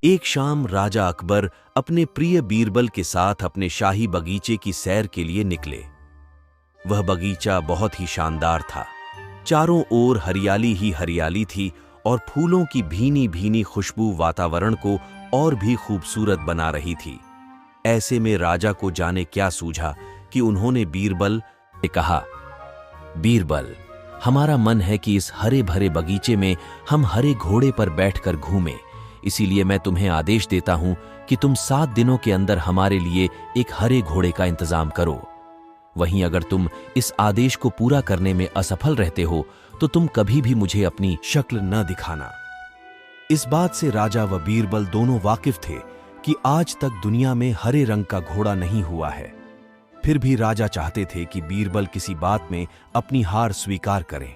एक शाम राजा अकबर अपने प्रिय बीरबल के साथ अपने शाही बगीचे की सैर के लिए निकले। वह बगीचा बहुत ही शानदार था। चारों ओर हरियाली ही हरियाली थी और फूलों की भीनी भीनी खुशबू वातावरण को और भी खूबसूरत बना रही थी। ऐसे में राजा को जाने क्या सूझा कि उन्होंने बीरबल से कहा, बीरबल, हमारा मन है कि इस हरे भरे बगीचे में हम हरे घोड़े पर बैठकर घूमें। इसीलिए मैं तुम्हें आदेश देता हूं कि तुम 7 दिनों के अंदर हमारे लिए एक हरे घोड़े का इंतजाम करो। वहीं अगर तुम इस आदेश को पूरा करने में असफल रहते हो तो तुम कभी भी मुझे अपनी शक्ल न दिखाना। इस बात से राजा व बीरबल दोनों वाकिफ थे कि आज तक दुनिया में हरे रंग का घोड़ा नहीं हुआ है। फिर भी राजा चाहते थे कि बीरबल किसी बात में अपनी हार स्वीकार करें।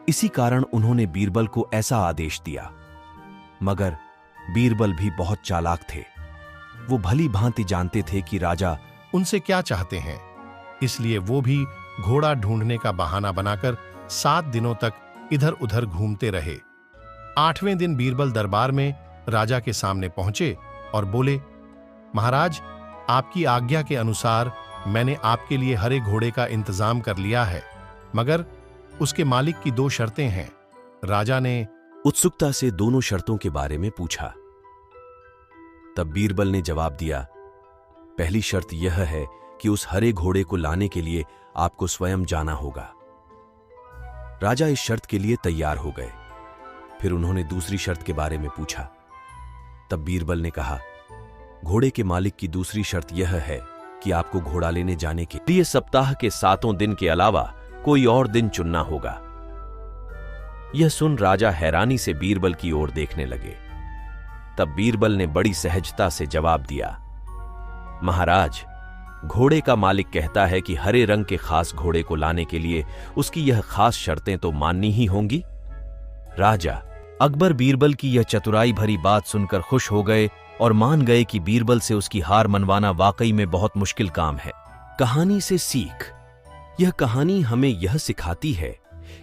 इसी कारण उन्होंने बीरबल को ऐसा आदेश दिया। मगर बीरबल भी बहुत चालाक थे। वो भली भांति जानते थे कि राजा उनसे क्या चाहते हैं, इसलिए वो भी घोड़ा ढूंढने का बहाना बनाकर 7 दिनों तक इधर उधर घूमते रहे। 8वें दिन बीरबल दरबार में राजा के सामने पहुंचे और बोले, महाराज, आपकी आज्ञा के अनुसार मैंने आपके लिए हरे घोड़े का इंतजाम कर लिया है, मगर उसके मालिक की 2 शर्तें हैं। राजा ने उत्सुकता से दोनों शर्तों के बारे में पूछा। तब बीरबल ने जवाब दिया, पहली शर्त यह है कि उस हरे घोड़े को लाने के लिए आपको स्वयं जाना होगा। राजा इस शर्त के लिए तैयार हो गए। फिर उन्होंने दूसरी शर्त के बारे में पूछा। तब बीरबल ने कहा, घोड़े के मालिक की दूसरी शर्त यह है कि आपको घोड़ा लेने जाने के लिए सप्ताह के 7 दिन के अलावा कोई और दिन चुनना होगा। यह सुन राजा हैरानी से बीरबल की ओर देखने लगे। तब बीरबल ने बड़ी सहजता से जवाब दिया, महाराज, घोड़े का मालिक कहता है कि हरे रंग के खास घोड़े को लाने के लिए उसकी यह खास शर्तें तो माननी ही होंगी। राजा अकबर बीरबल की यह चतुराई भरी बात सुनकर खुश हो गए और मान गए कि बीरबल से उसकी हार मनवाना वाकई में बहुत मुश्किल काम है। कहानी से सीख। यह कहानी हमें यह सिखाती है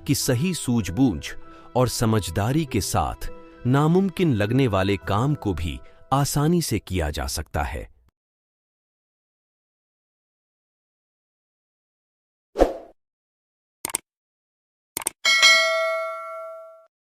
कि सही सूझबूझ और समझदारी के साथ नामुमकिन लगने वाले काम को भी आसानी से किया जा सकता है।